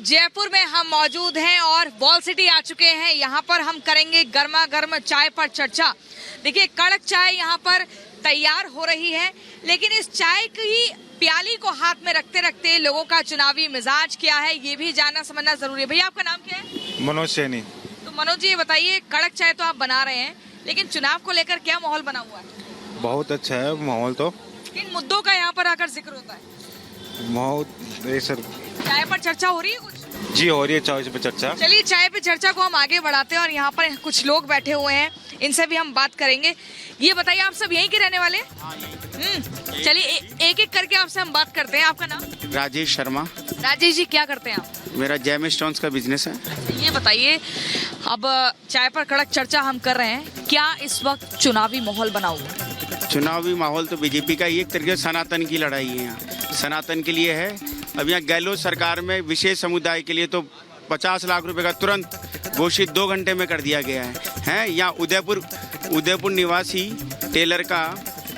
जयपुर में हम मौजूद हैं और वॉल सिटी आ चुके हैं। यहाँ पर हम करेंगे गर्मा गर्म चाय पर चर्चा। देखिए, कड़क चाय यहाँ पर तैयार हो रही है, लेकिन इस चाय की प्याली को हाथ में रखते रखते लोगों का चुनावी मिजाज क्या है, ये भी जानना समझना जरूरी है। भैया, आपका नाम क्या है? मनोज सैनी। तो मनोज जी, ये बताइए, कड़क चाय तो आप बना रहे हैं, लेकिन चुनाव को लेकर क्या माहौल बना हुआ है? बहुत अच्छा है माहौल। तो किन मुद्दों का यहाँ पर आकर जिक्र होता है? सर, चाय पर चर्चा हो रही है कुछ? जी हो रही है चाय पे चर्चा। चलिए, चाय पे चर्चा को हम आगे बढ़ाते हैं और यहाँ पर कुछ लोग बैठे हुए हैं, इनसे भी हम बात करेंगे। ये बताइए, आप सब यहीं के रहने वाले? चलिए, एक एक करके आपसे हम बात करते हैं। आपका नाम? राजेश शर्मा। राजेश जी, क्या करते हैं आप? मेरा जैम स्टोन्स का बिजनेस है। ये बताइए, अब चाय पर कड़क चर्चा हम कर रहे हैं, क्या इस वक्त चुनावी माहौल बना हुआ है? चुनावी माहौल तो बीजेपी का ही एक तरीके से सनातन की लड़ाई है। यहाँ सनातन के लिए है। अब यहाँ गहलोत सरकार में विशेष समुदाय के लिए तो 50 लाख रुपए का तुरंत घोषित 2 घंटे में कर दिया गया है। यहाँ उदयपुर निवासी टेलर का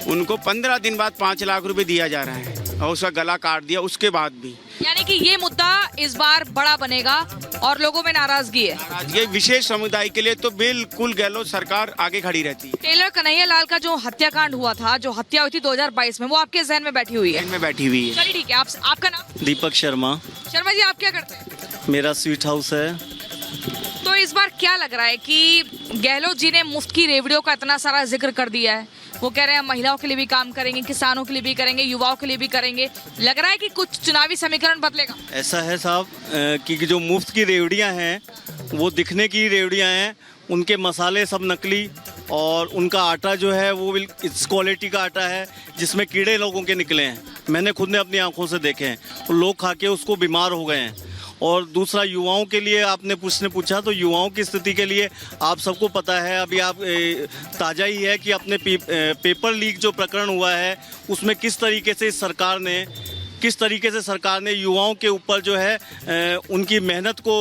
उनको 15 दिन बाद 5 लाख रुपए दिया जा रहा है और उसका गला काट दिया उसके बाद भी। यानी कि ये मुद्दा इस बार बड़ा बनेगा और लोगों में नाराजगी है। ये विशेष समुदाय के लिए तो बिल्कुल गहलोत सरकार आगे खड़ी रहती है। टेलर कन्हैया लाल का जो हत्याकांड हुआ था, जो हत्या हुई थी 2022 में, वो आपके जहन में बैठी हुई है? में बैठी हुई है। चलिए ठीक है, आपका नाम? दीपक शर्मा। शर्मा जी, आप क्या करते हैं? मेरा स्वीट हाउस है। तो इस बार क्या लग रहा है कि गहलोत जी ने मुफ्त की रेवड़ियों का इतना सारा जिक्र कर दिया है, वो कह रहे हैं महिलाओं के लिए भी काम करेंगे, किसानों के लिए भी करेंगे, युवाओं के लिए भी करेंगे, लग रहा है कि कुछ चुनावी समीकरण बदलेगा? ऐसा है साहब कि जो मुफ्त की रेवड़ियां हैं वो दिखने की रेवड़ियां हैं, उनके मसाले सब नकली और उनका आटा जो है वो इस क्वालिटी का आटा है जिसमें कीड़े लोगों के निकले हैं। मैंने खुद ने अपनी आंखों से देखे हैं, तो लोग खा के उसको बीमार हो गए हैं। और दूसरा, युवाओं के लिए आपने पूछा, तो युवाओं की स्थिति के लिए आप सबको पता है, अभी आप ताज़ा ही है कि अपने पेपर लीक जो प्रकरण हुआ है उसमें किस तरीके से सरकार ने युवाओं के ऊपर जो है उनकी मेहनत को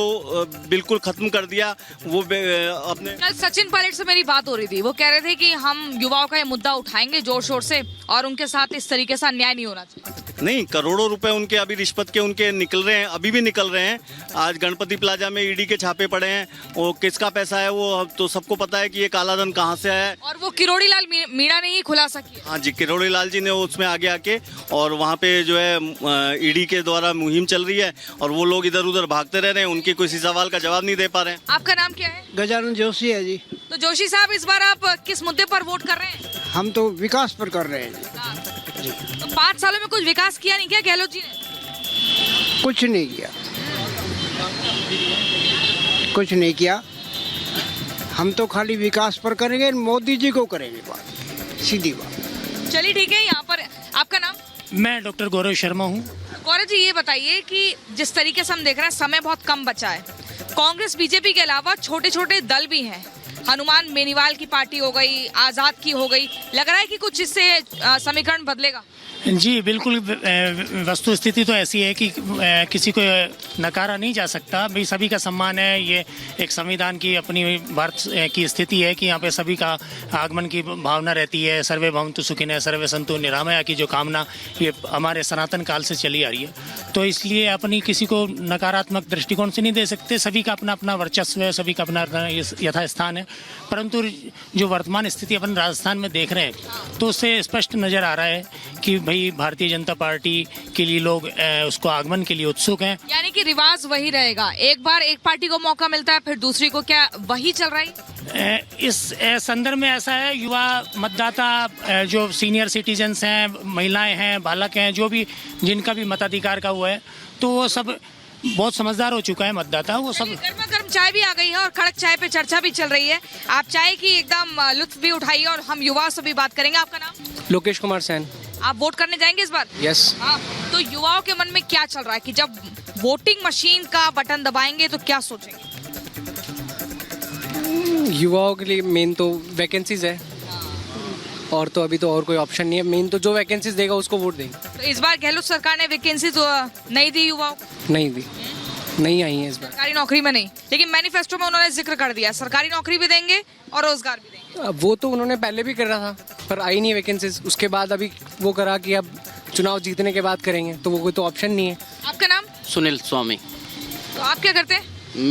बिल्कुल ख़त्म कर दिया। वो अपने कल सचिन पायलट से मेरी बात हो रही थी, वो कह रहे थे कि हम युवाओं का ये मुद्दा उठाएंगे जोर शोर से और उनके साथ इस तरीके से अन्याय नहीं होना चाहिए। नहीं, करोड़ों रुपए उनके अभी रिश्वत के उनके निकल रहे हैं, अभी भी निकल रहे हैं। आज गणपति प्लाजा में ईडी के छापे पड़े हैं, वो किसका पैसा है वो तो सबको पता है कि ये काला धन कहाँ से आया है। और वो किरोड़ी लाल मीणा ने ही खुलासा किया। हाँ जी, किरोड़ी लाल जी ने उसमें आगे आके, और वहाँ पे जो है ईडी के द्वारा मुहिम चल रही है और वो लोग इधर उधर भागते रह रहे हैं, उनके किसी सवाल का जवाब नहीं दे पा रहे हैं। आपका नाम क्या है? गजानन जोशी है जी। तो जोशी साहब, इस बार आप किस मुद्दे पर वोट कर रहे हैं? हम तो विकास पर कर रहे हैं जी। तो 5 सालों में कुछ विकास किया नहीं क्या गहलोत जी ने? कुछ नहीं किया। हम तो खाली विकास पर करेंगे, मोदी जी को करेंगे बात, सीधी बात। चलिए ठीक है, यहाँ पर आपका नाम? मैं डॉक्टर गौरव शर्मा हूँ। गौरव जी, ये बताइए कि जिस तरीके से हम देख रहे हैं, समय बहुत कम बचा है, कांग्रेस बीजेपी के अलावा छोटे छोटे दल भी हैं, हनुमान बेनीवाल की पार्टी हो गई, आजाद की हो गई, लग रहा है कि कुछ इससे समीकरण बदलेगा? जी बिल्कुल, वस्तु स्थिति तो ऐसी है कि किसी को नकारा नहीं जा सकता। भाई, सभी का सम्मान है, ये एक संविधान की अपनी भारत की स्थिति है कि यहाँ पे सभी का आगमन की भावना रहती है। सर्वे भवन्तु सुखिनः सर्वे सन्तु निरामया की जो कामना ये हमारे सनातन काल से चली आ रही है, तो इसलिए अपनी किसी को नकारात्मक दृष्टिकोण से नहीं दे सकते। सभी का अपना अपना वर्चस्व है, सभी का अपना यथास्थान है। परंतु जो वर्तमान स्थिति अपन राजस्थान में देख रहे हैं, तो उससे स्पष्ट नज़र आ रहा है कि भाई भारतीय जनता पार्टी के लिए लोग उसको आगमन के लिए उत्सुक हैं। यानी कि रिवाज वही रहेगा, एक बार एक पार्टी को मौका मिलता है, फिर दूसरी को, क्या वही चल रहा है? इस संदर्भ में ऐसा है, युवा मतदाता जो सीनियर सिटीजन्स हैं, महिलाएं हैं, बालक हैं, जो भी जिनका भी मताधिकार का हुआ है, तो वो सब बहुत समझदार हो चुका है मतदाता। वो सब गर्मा गर्म चाय भी आ गई है और कड़क चाय पे चर्चा भी चल रही है। आप चाय की एकदम लुत्फ भी उठाइए और हम युवाओं से भी बात करेंगे। आपका नाम? लोकेश कुमार सेन। आप वोट करने जाएंगे इस बार? यस। हाँ, तो युवाओं के मन में क्या चल रहा है कि जब वोटिंग मशीन का बटन दबाएंगे तो क्या सोचेंगे? युवाओं के लिए मेन तो वैकेंसीज है, और तो अभी तो और कोई ऑप्शन नहीं है। मेन तो जो वैकेंसीज देगा उसको वोट देंगे। तो इस बार गहलोत सरकार ने वैकेंसीज नहीं दी युवाओं को? नहीं दी, नहीं आई है इस बार। सरकारी नौकरी में नहीं, लेकिन मैनिफेस्टो में उन्होंने जिक्र कर दिया सरकारी नौकरी भी देंगे और रोजगार भी देंगे। अब वो तो उन्होंने पहले भी कर रहा था, पर आई नहीं वैकेंसीज। उसके बाद अभी वो करा कि अब चुनाव जीतने के बाद करेंगे, तो वो कोई तो ऑप्शन नहीं है। आपका नाम? सुनील स्वामी। तो आप क्या करते हैं?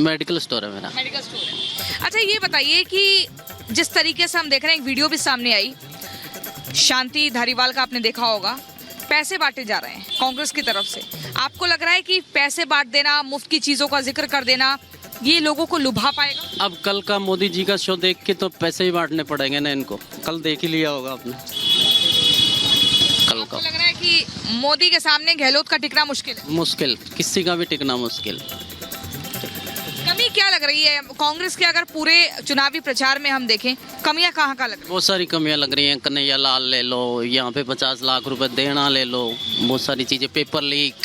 मेडिकल स्टोर है मेरा। मेडिकल स्टोर है। अच्छा ये बताइए कि जिस तरीके से हम देख रहे हैं, एक वीडियो भी सामने आई, शांति धारीवाल का आपने देखा होगा, पैसे बांटे जा रहे हैं कांग्रेस की तरफ से। आपको लग रहा है कि पैसे बांट देना, मुफ्त की चीजों का जिक्र कर देना, ये लोगों को लुभा पाएगा? अब कल का मोदी जी का शो देख के तो पैसे ही बांटने पड़ेंगे ना इनको। कल देख ही लिया होगा आपने कल का। लग रहा है कि मोदी के सामने गहलोत का टिकना मुश्किल है? मुश्किल, किसी का भी टिकना मुश्किल। कमी क्या लग रही है कांग्रेस के? अगर पूरे चुनावी प्रचार में हम देखें, कमियां कहाँ लग रही है? बहुत सारी कमियां लग रही हैं। कन्हैया लाल ले लो, यहाँ पे 50 लाख रुपए देना ले लो, बहुत सारी चीजें, पेपर लीक,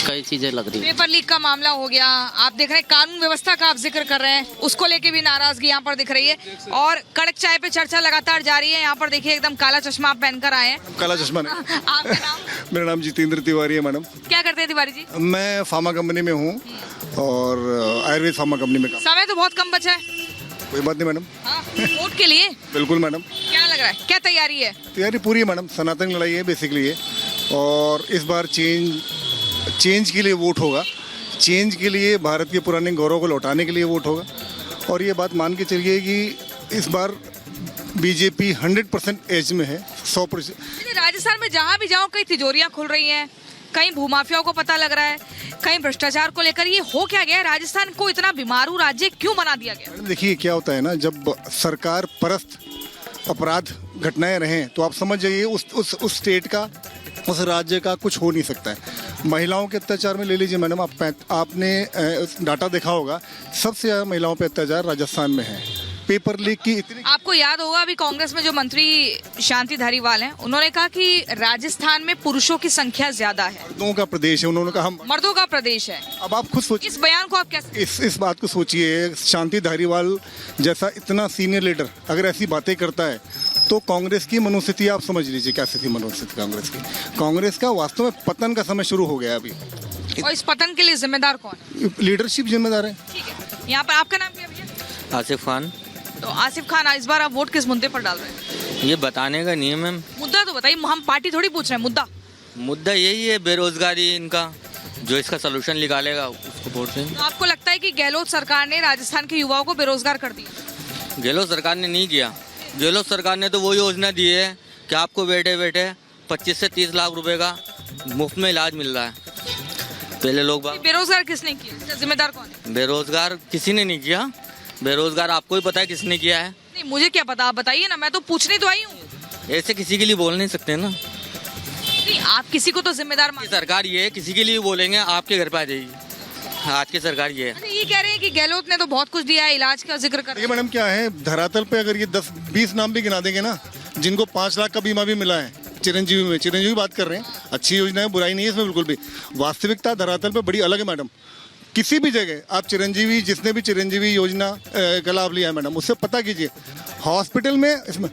कई चीजें लग रही हैं। पेपर लीक का मामला हो गया, आप देख रहे हैं कानून व्यवस्था का आप जिक्र कर रहे हैं, उसको लेके भी नाराजगी यहाँ पर दिख रही है। और कड़क चाय पे चर्चा लगातार जारी है। यहाँ पर देखिए एकदम काला चश्मा आप पहनकर आए हैं। काला चश्मा नहीं। आपका नाम? मेरा नाम जितेंद्र तिवारी है मैडम। क्या करते हैं तिवारी जी? मैं फार्मा कंपनी में हूँ और आयुर्वेद फार्मा कंपनी में काम। समय तो बहुत कम बचा है। कोई बात नहीं मैडम। हाँ, वोट के लिए बिल्कुल मैडम। क्या लग रहा है, क्या तैयारी है? तैयारी पूरी है मैडम। सनातन लड़ाई है बेसिकली ये, और इस बार चेंज के लिए वोट होगा। चेंज के लिए, भारत के पुराने गौरव को लौटाने के लिए वोट होगा। और ये बात मान के चलिए कि इस बार बीजेपी 100% एज में है, 100%। राजस्थान में जहाँ भी जाओ कई तिजोरियां खुल रही हैं, कहीं भूमाफियाओं को पता लग रहा है, कहीं भ्रष्टाचार को लेकर। ये हो क्या गया? राजस्थान को इतना बीमारू राज्य क्यों बना दिया गया? देखिए क्या होता है ना, जब सरकार परस्त अपराध घटनाएं रहें तो आप समझ जाइए उस स्टेट का, उस राज्य का कुछ हो नहीं सकता है। महिलाओं के अत्याचार में ले लीजिए मैडम, आपने डाटा देखा होगा, सबसे ज़्यादा महिलाओं पे अत्याचार राजस्थान में है। पेपर लीक की इतनी, आपको याद होगा अभी कांग्रेस में जो मंत्री शांति धारीवाल हैं, उन्होंने कहा कि राजस्थान में पुरुषों की संख्या ज्यादा है, मर्दों का प्रदेश है। उन्होंने कहा मर्दों का प्रदेश है। अब आप खुद सोचिए, इस बयान को आप कैसे? इस बात को सोचिए, शांति धारीवाल जैसा इतना सीनियर लीडर अगर ऐसी बातें करता है तो कांग्रेस की मनोस्थिति आप समझ लीजिए क्या स्थिति मनोस्थिति कांग्रेस की। कांग्रेस का वास्तव में पतन का समय शुरू हो गया अभी। और इस पतन के लिए जिम्मेदार कौन है? लीडरशिप जिम्मेदार है। ठीक है, यहाँ पर आपका नाम क्या है भैया? आसिफ खान। तो आसिफ खान, इस बार आप वोट किस मुद्दे पर डाल रहे हैं? ये बताने का नियम है। मुद्दा तो बताइए, हम पार्टी थोड़ी पूछ रहे हैं। मुद्दा यही है, बेरोजगारी इनका, जो इसका सलूशन निकालेगा उसको वोट देंगे। तो आपको लगता है कि गहलोत सरकार ने राजस्थान के युवाओं को बेरोजगार कर दिया? गहलोत सरकार ने नहीं किया। गहलोत सरकार ने तो वो योजना दी है कि आपको बैठे बैठे 25 से 30 लाख रुपए का मुफ्त में इलाज मिल रहा है। पहले लोग बेरोजगार किसने किया? इसका जिम्मेदार कौन है? बेरोजगार किसी ने नहीं किया। बेरोजगार आपको ही पता है किसने किया है। नहीं, मुझे क्या पता, आप बताइए ना, मैं तो पूछने तो आई हूँ। ऐसे किसी के लिए बोल नहीं सकते ना। नहीं, आप किसी को तो जिम्मेदार मानते हैं। सरकार ये है, किसी के लिए बोलेंगे आपके घर पे आ जाएगी। आज की सरकार ये है। अच्छा, ये कह रहे हैं कि गहलोत ने तो बहुत कुछ दिया है, इलाज का जिक्र कर। देखिए मैडम क्या है, धरातल पे अगर ये 10-20 नाम भी गिना देंगे ना, जिनको 5 लाख का बीमा भी मिला है, चिरंजीवी बात कर रहे हैं, अच्छी योजना है, बुराई नहीं है इसमें बिल्कुल भी। वास्तविकता धरातल पे बड़ी अलग है मैडम। किसी भी जगह आप चिरंजीवी, जिसने भी चिरंजीवी योजना का लाभ लिया है मैडम, उससे पता कीजिए हॉस्पिटल में इसमें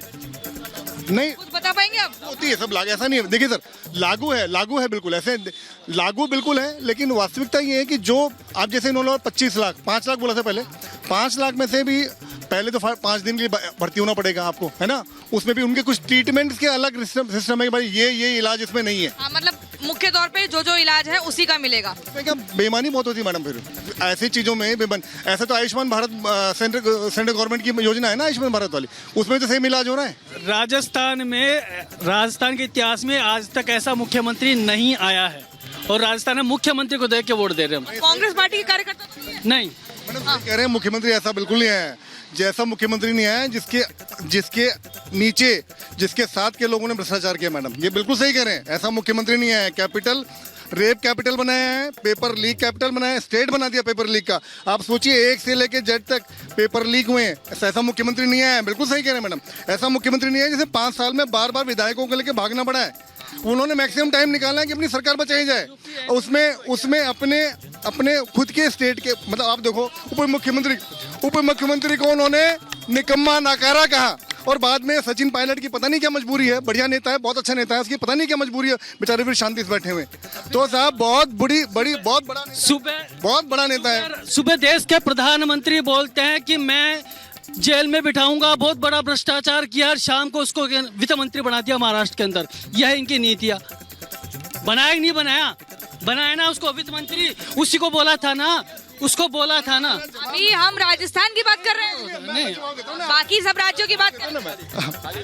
नहीं कुछ बता पाएंगे आप? होती है सब लागू, ऐसा नहीं है। देखिए सर, लागू है बिल्कुल, ऐसे लागू बिल्कुल है, लेकिन वास्तविकता ये है कि जो आप जैसे इन्होंने 25 लाख 5 लाख बोला था पहले, 5 लाख में से भी पहले तो 5 दिन के लिए भर्ती होना पड़ेगा आपको, है ना। उसमें भी उनके कुछ ट्रीटमेंट के अलग सिस्टम है कि भाई ये इलाज इसमें नहीं है। हाँ, मतलब मुख्य तौर पे जो इलाज है उसी का मिलेगा। क्या बेईमानी बहुत होती है मैडम फिर ऐसी चीज़ों में। ऐसा तो आयुष्मान भारत सेंट्रल गवर्नमेंट की योजना है ना, आयुष्मान भारत वाली, उसमें तो सेम इलाज हो रहा है। राजस्थान के इतिहास में आज तक ऐसा मुख्यमंत्री नहीं आया है, और राजस्थान में मुख्यमंत्री को देख के वोट दे रहे हैं। कांग्रेस पार्टी के कार्यकर्ता तो नहीं, मैडम कह रहे हैं मुख्यमंत्री ऐसा बिल्कुल नहीं है। जैसा मुख्यमंत्री नहीं आया जिसके नीचे, जिसके साथ के लोगों ने भ्रष्टाचार किया मैडम, ये बिल्कुल सही कह रहे हैं। ऐसा मुख्यमंत्री नहीं आया। कैपिटल रेप कैपिटल बनाया है, पेपर लीक कैपिटल बनाया है, स्टेट बना दिया पेपर लीक का। आप सोचिए, एक से लेके जेड तक पेपर लीक हुए हैं। ऐसा मुख्यमंत्री नहीं आया है। बिल्कुल सही कह रहे हैं मैडम, ऐसा मुख्यमंत्री नहीं है जिसे 5 साल में बार बार विधायकों को लेकर भागना पड़ा है। उन्होंने मैक्सिमम टाइम निकाला है कि अपनी सरकार बचाई जाए। उसमें अपने खुद के स्टेट के, मतलब आप देखो, उप मुख्यमंत्री को उन्होंने निकम्मा नाकारा कहा, और बाद में सचिन पायलट की पता नहीं क्या मजबूरी है, बढ़िया नेता है, बहुत अच्छा नेता है, उसकी पता नहीं क्या मजबूरी है, बेचारे फिर शांति से बैठे हुए। तो साहब बहुत बड़ा नेता है। सुबह देश के प्रधानमंत्री बोलते हैं कि मैं जेल में बिठाऊंगा, बहुत बड़ा भ्रष्टाचार किया, और शाम को उसको वित्त मंत्री बना दिया महाराष्ट्र के अंदर। यह है इनकी नीतियां। बनाया कि नहीं बनाया? बनाया ना उसको वित्त मंत्री, उसी को बोला था ना, उसको बोला था ना। अभी हम राजस्थान की बात कर रहे हैं, नहीं बाकी सब राज्यों की बात कर रहे हैं।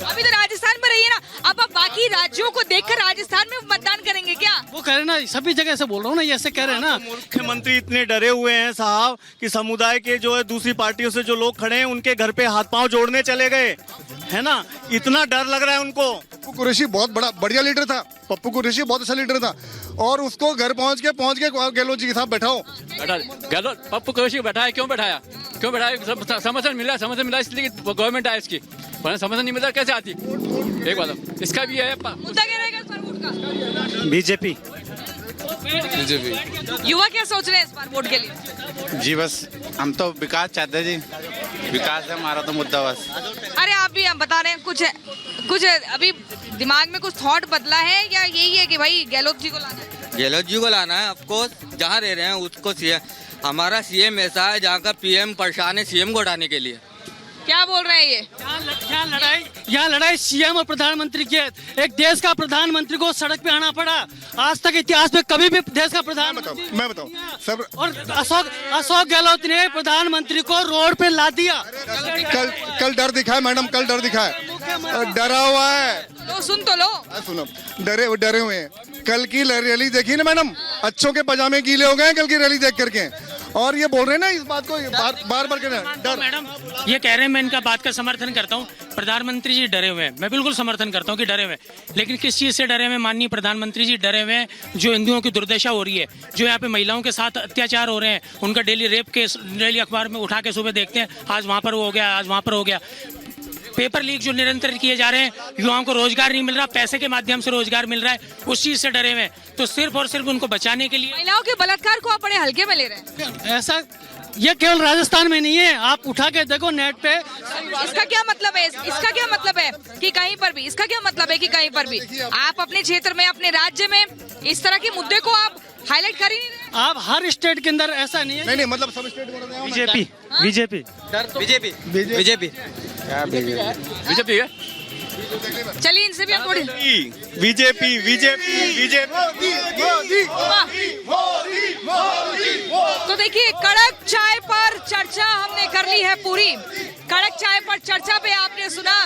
अभी तो राजस्थान में रहिए ना, अब आप बाकी राज्यों को देखकर राजस्थान में मतदान करेंगे क्या? वो कह रहे ना, सभी जगह से बोल रहा हूँ ना, ये ऐसे कह रहे हैं ना। मुख्यमंत्री इतने डरे हुए हैं साहब कि समुदाय के जो है दूसरी पार्टियों से जो लोग खड़े हैं उनके घर पे हाथ पांव जोड़ने चले गए, है ना, इतना डर लग रहा है उनको। पप्पू कुरैशी बहुत बढ़िया लीडर था, पप्पू कुरैशी बहुत अच्छा लीडर था, और उसको घर पहुंच के गहलोत जी के साथ बैठाओ। गहलोत पप्पू कुरैशी को बैठाया, क्यों बैठाया? समर्थन मिला इसलिए गवर्नमेंट आया इसकी, वरना समर्थन नहीं मिला कैसे आती? एक बात इसका भी है। मुद्दा क्या रहेगा इस बार वोट का? बीजेपी। युवा क्या सोच रहे हैं इस बार वोट के लिए? जी बस हम तो विकास चाहते हैं जी, विकास है हमारा तो मुद्दा बस। अरे आप भी हम बता रहे हैं, कुछ अभी दिमाग में कुछ थॉट बदला है या यही है कि भाई गहलोत जी को लाना है? गहलोत जी को लाना है, ऑफकोर्स जहाँ रह रहे हैं उसको सीएम, हमारा सीएम ऐसा है जहाँ का पीएम परेशान है सीएम को हटाने के लिए। क्या बोल रहे हैं ये? यहाँ लड़ाई सीएम और प्रधानमंत्री की है। एक देश का प्रधानमंत्री को सड़क पे आना पड़ा, आज तक इतिहास में कभी भी देश का प्रधानमंत्री। मैं बताऊं सब, और अशोक गहलोत ने प्रधानमंत्री को रोड पे ला दिया। कल डर दिखा है मैडम, कल डर दिखा है, डरा हुआ है। तो सुन तो लो, सुनो, डरे हुए हैं। कल की रैली देखी ना मैडम, अच्छों के पजामे गीले हो गए कल की रैली देख करके, और ये बोल रहे हैं ना इस बात को बार बार डर। मैडम ये कह रहे हैं, मैं इनका बात का समर्थन करता हूँ, प्रधानमंत्री जी डरे हुए हैं, मैं बिल्कुल समर्थन करता हूँ कि डरे हुए हैं, लेकिन किस चीज़ से डरे हुए हैं? माननीय प्रधानमंत्री जी डरे हुए हैं जो हिंदुओं की दुर्दशा हो रही है, जो यहाँ पे महिलाओं के साथ अत्याचार हो रहे हैं, उनका डेली रेप केस डेली अखबार में उठा के सुबह देखते हैं, आज वहाँ पर वो हो गया, आज वहाँ पर हो गया। पेपर लीक जो निरंतर किए जा रहे हैं, युवाओं को रोजगार नहीं मिल रहा, पैसे के माध्यम से रोजगार मिल रहा है, उस चीज से डरे हुए हैं। तो सिर्फ और सिर्फ उनको बचाने के लिए महिलाओं के बलात्कार को आप बड़े हल्के में ले रहे हैं। ऐसा ये केवल राजस्थान में नहीं है, आप उठा के देखो नेट पे। इसका क्या मतलब है? इसका क्या मतलब है कि कहीं पर भी, इसका क्या मतलब है कि कहीं पर भी आप अपने क्षेत्र में, अपने राज्य में इस तरह के मुद्दे को आप हाईलाइट कर ही नहीं रहे? आप हर स्टेट के अंदर ऐसा नहीं है। नहीं मतलब सब स्टेट में बीजेपी है। चलिए इनसे भी हम थोड़ी बीजेपी। तो देखिए, कड़क चाय पर चर्चा हमने कर ली है पूरी। कड़क चाय पर चर्चा पे आपने सुना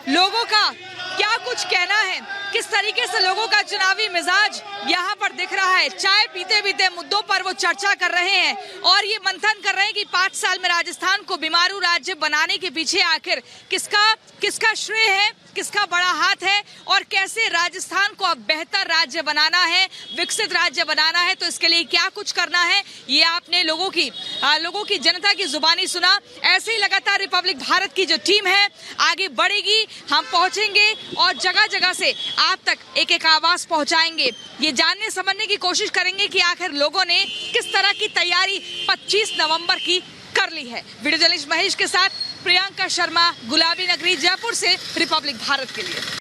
लोगों का क्या कुछ कहना है, किस तरीके से लोगों का चुनावी मिजाज यहाँ पर दिख रहा है। चाय पीते पीते मुद्दों पर वो चर्चा कर रहे हैं और ये मंथन कर रहे हैं कि 5 साल में राजस्थान को बीमारू राज्य बनाने के पीछे आखिर किसका श्रेय है, किसका बड़ा हाथ है, और कैसे राजस्थान को अब बेहतर राज्य बनाना है, विकसित राज्य बनाना है। तो इसके लिए क्या कुछ करना है, ये आपने लोगों की जनता की जुबानी सुना। ऐसे ही लगातार रिपब्लिक भारत की जो टीम है आगे बढ़ेगी, हम पहुंचेंगे और जगह जगह से आप तक एक एक आवाज पहुंचाएंगे। ये जानने समझने की कोशिश करेंगे कि आखिर लोगों ने किस तरह की तैयारी 25 नवंबर की कर ली है। वीडियो जर्नलिस्ट महेश के साथ प्रियंका शर्मा, गुलाबी नगरी, जयपुर से रिपब्लिक भारत के लिए।